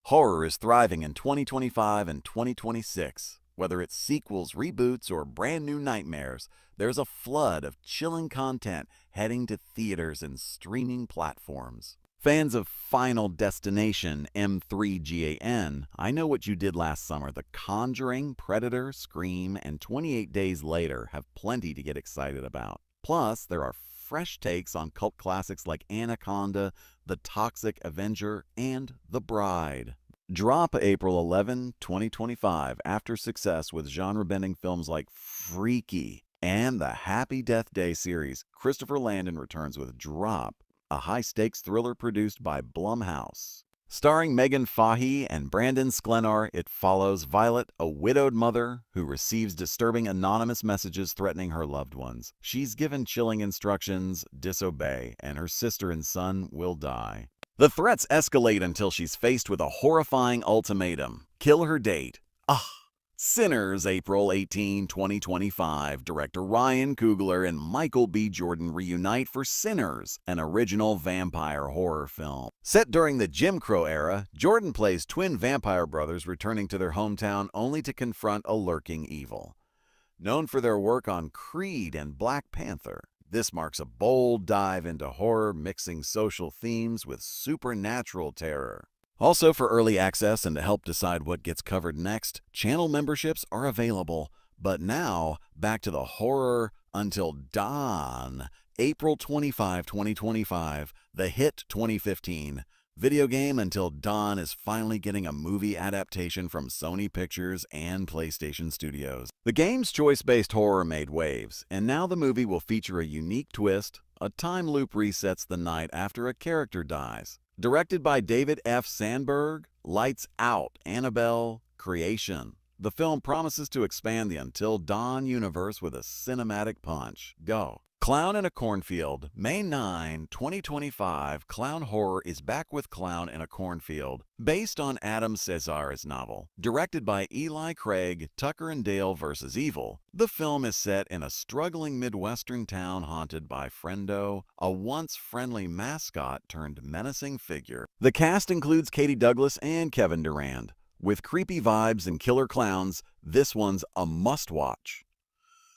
Horror is thriving in 2025 and 2026. Whether it's sequels, reboots, or brand new nightmares, there's a flood of chilling content heading to theaters and streaming platforms. Fans of Final Destination M3GAN, I Know What You Did Last Summer, The Conjuring, Predator, Scream, and 28 Days Later have plenty to get excited about. Plus, there are fresh takes on cult classics like Anaconda, The Toxic Avenger, and The Bride. Drop April 11, 2025 after success with genre-bending films like Freaky and the Happy Death Day series. Christopher Landon returns with Drop, a high-stakes thriller produced by Blumhouse. Starring Megan Fahey and Brandon Sklenar, it follows Violet, a widowed mother who receives disturbing anonymous messages threatening her loved ones. She's given chilling instructions, disobey, and her sister and son will die. The threats escalate until she's faced with a horrifying ultimatum: kill her date. Sinners, April 18, 2025. Director Ryan Coogler and Michael B. Jordan reunite for Sinners, an original vampire horror film. Set during the Jim Crow era, Jordan plays twin vampire brothers returning to their hometown only to confront a lurking evil. Known for their work on Creed and Black Panther, this marks a bold dive into horror, mixing social themes with supernatural terror. Also, for early access and to help decide what gets covered next, channel memberships are available. But now, back to the horror Until Dawn. April 25, 2025, the hit 2015 video game Until Dawn is finally getting a movie adaptation from Sony Pictures and PlayStation Studios. The game's choice-based horror made waves, and now the movie will feature a unique twist. A time loop resets the night after a character dies. Directed by David F. Sandberg, Lights Out, Annabelle, Creation. The film promises to expand the Until Dawn universe with a cinematic punch. Go! Clown in a Cornfield, May 9, 2025. Clown horror is back with Clown in a Cornfield, based on Adam Cesar's novel. Directed by Eli Craig, Tucker and Dale vs. Evil, the film is set in a struggling Midwestern town haunted by Friendo, a once friendly mascot turned menacing figure. The cast includes Katie Douglas and Kevin Durand. With creepy vibes and killer clowns, this one's a must-watch.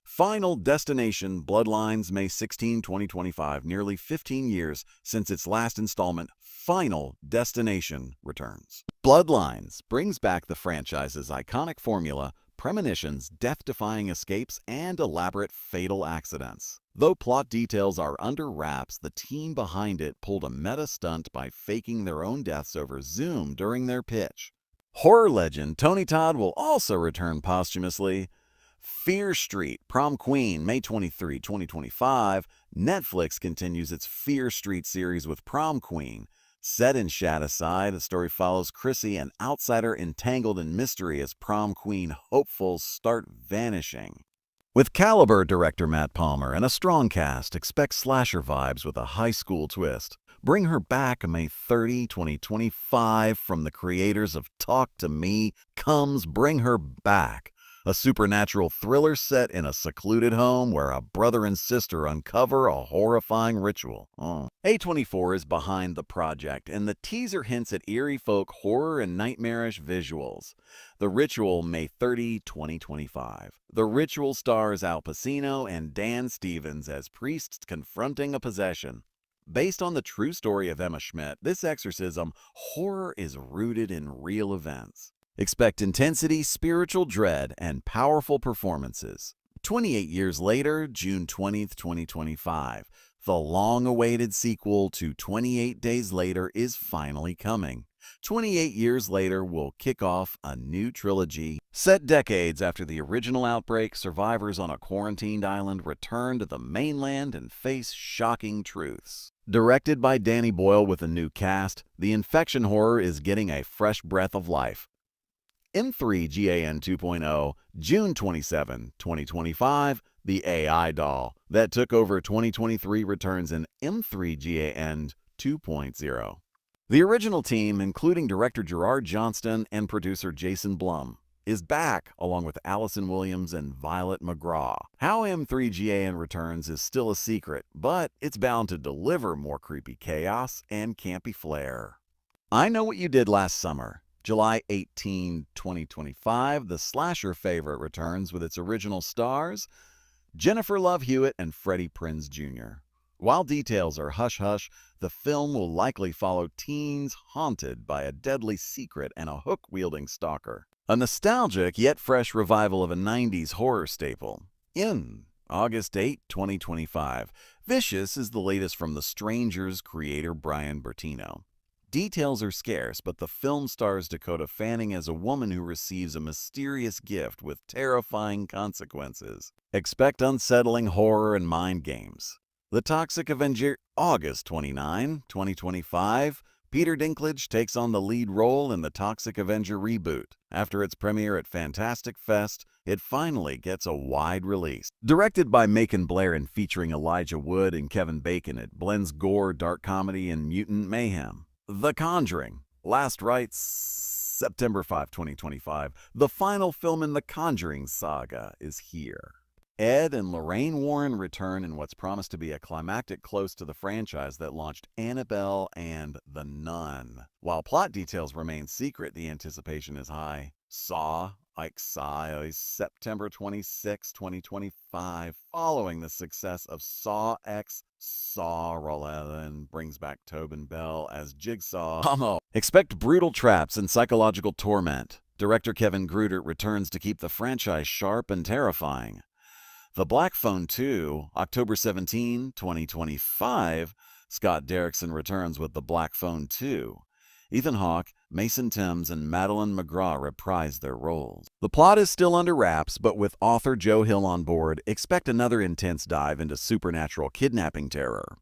Final Destination Bloodlines, May 16, 2025. Nearly 15 years since its last installment, Final Destination returns. Bloodlines brings back the franchise's iconic formula: premonitions, death-defying escapes, and elaborate fatal accidents. Though plot details are under wraps, the team behind it pulled a meta stunt by faking their own deaths over Zoom during their pitch. Horror legend Tony Todd will also return posthumously. Fear Street, Prom Queen, May 23, 2025. Netflix continues its Fear Street series with Prom Queen. Set in Shadowside, the story follows Chrissy, an outsider entangled in mystery as Prom Queen hopefuls start vanishing. With Caliber director Matt Palmer and a strong cast, expect slasher vibes with a high school twist. Bring Her Back, May 30, 2025. From the creators of Talk to Me comes Bring Her Back, a supernatural thriller set in a secluded home where a brother and sister uncover a horrifying ritual. A24 is behind the project, and the teaser hints at eerie folk horror and nightmarish visuals. The Ritual, May 30, 2025. The Ritual stars Al Pacino and Dan Stevens as priests confronting a possession. Based on the true story of Emma Schmidt, this exorcism horror is rooted in real events. Expect intensity, spiritual dread, and powerful performances. 28 years later, June 20, 2025. The long-awaited sequel to 28 Days Later is finally coming. 28 years later will kick off a new trilogy. Set decades after the original outbreak, survivors on a quarantined island return to the mainland and face shocking truths. Directed by Danny Boyle with a new cast, the infection horror is getting a fresh breath of life. M3GAN 2.0, June 27, 2025, the AI doll that took over 2023 returns in M3GAN 2.0. The original team, including director Gerard Johnston and producer Jason Blum, is back along with Allison Williams and Violet McGraw. How M3GAN returns is still a secret, but it's bound to deliver more creepy chaos and campy flair. I Know What You Did Last Summer. July 18, 2025, the slasher favorite returns with its original stars, Jennifer Love Hewitt and Freddie Prinze Jr. While details are hush-hush, the film will likely follow teens haunted by a deadly secret and a hook-wielding stalker. A nostalgic yet fresh revival of a 90s horror staple. In August 8, 2025, Vicious is the latest from The Strangers creator Brian Bertino. Details are scarce, but the film stars Dakota Fanning as a woman who receives a mysterious gift with terrifying consequences. Expect unsettling horror and mind games. The Toxic Avenger, August 29, 2025. Peter Dinklage takes on the lead role in the Toxic Avenger reboot. After its premiere at Fantastic Fest, it finally gets a wide release. Directed by Macon Blair and featuring Elijah Wood and Kevin Bacon, it blends gore, dark comedy, and mutant mayhem. The Conjuring, Last Rites, September 5, 2025. The final film in the Conjuring saga is here. Ed and Lorraine Warren return in what's promised to be a climactic close to the franchise that launched Annabelle and The Nun. While plot details remain secret, the anticipation is high. Saw, is September 26, 2025. Following the success of Saw X, Saw Rollin brings back Tobin Bell as Jigsaw. Expect brutal traps and psychological torment. Director Kevin Grutert returns to keep the franchise sharp and terrifying. The Black Phone 2, October 17, 2025, Scott Derrickson returns with The Black Phone 2. Ethan Hawke, Mason Thames, and Madeline McGraw reprise their roles. The plot is still under wraps, but with author Joe Hill on board, expect another intense dive into supernatural kidnapping terror.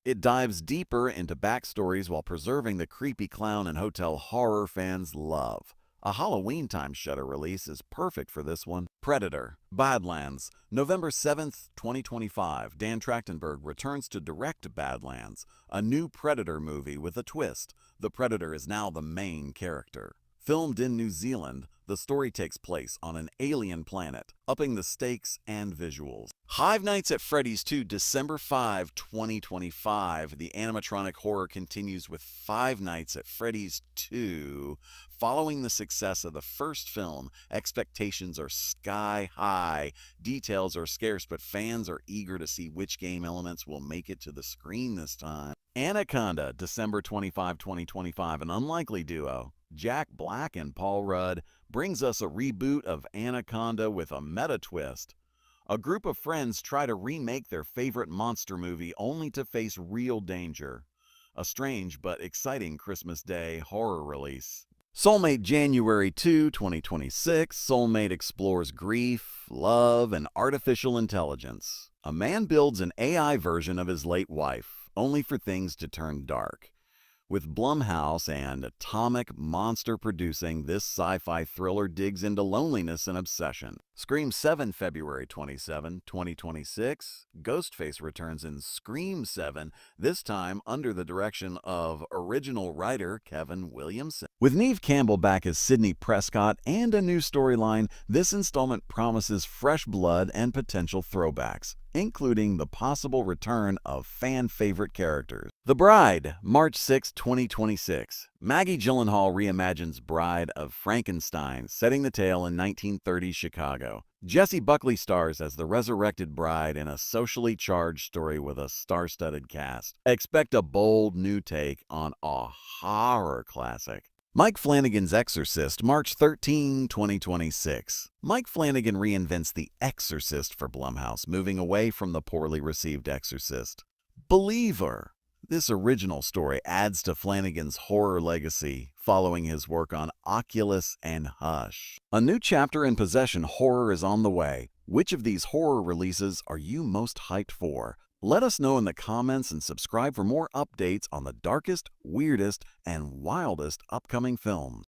It dives deeper into backstories while preserving the creepy clown and hotel horror fans love. A Halloween-time Shudder release is perfect for this one. Predator, Badlands, November 7th, 2025. Dan Trachtenberg returns to direct Badlands, a new Predator movie with a twist. The Predator is now the main character. Filmed in New Zealand, the story takes place on an alien planet, upping the stakes and visuals. Five Nights at Freddy's 2, December 5, 2025. The animatronic horror continues with Five Nights at Freddy's 2. Following the success of the first film, expectations are sky high. Details are scarce, but fans are eager to see which game elements will make it to the screen this time. Anaconda, December 25, 2025. An unlikely duo, Jack Black and Paul Rudd, brings us a reboot of Anaconda with a meta twist. A group of friends try to remake their favorite monster movie only to face real danger. A strange but exciting Christmas Day horror release. Soulmate, January 2, 2026. Soulmate explores grief, love, and artificial intelligence. A man builds an AI version of his late wife, only for things to turn dark. With Blumhouse and Atomic Monster producing, this sci-fi thriller digs into loneliness and obsession. Scream 7, February 27, 2026. Ghostface returns in Scream 7, this time under the direction of original writer Kevin Williamson. With Neve Campbell back as Sidney Prescott and a new storyline, this installment promises fresh blood and potential throwbacks, including the possible return of fan-favorite characters. The Bride, March 6, 2026. Maggie Gyllenhaal reimagines Bride of Frankenstein, setting the tale in 1930s Chicago. Jessie Buckley stars as the resurrected bride in a socially charged story with a star-studded cast. Expect a bold new take on a horror classic. Mike Flanagan's Exorcist, March 13, 2026. Mike Flanagan reinvents The Exorcist for Blumhouse, moving away from the poorly received Exorcist. Believer. This original story adds to Flanagan's horror legacy, following his work on Oculus and Hush. A new chapter in Possession horror is on the way. Which of these horror releases are you most hyped for? Let us know in the comments and subscribe for more updates on the darkest, weirdest, and wildest upcoming films.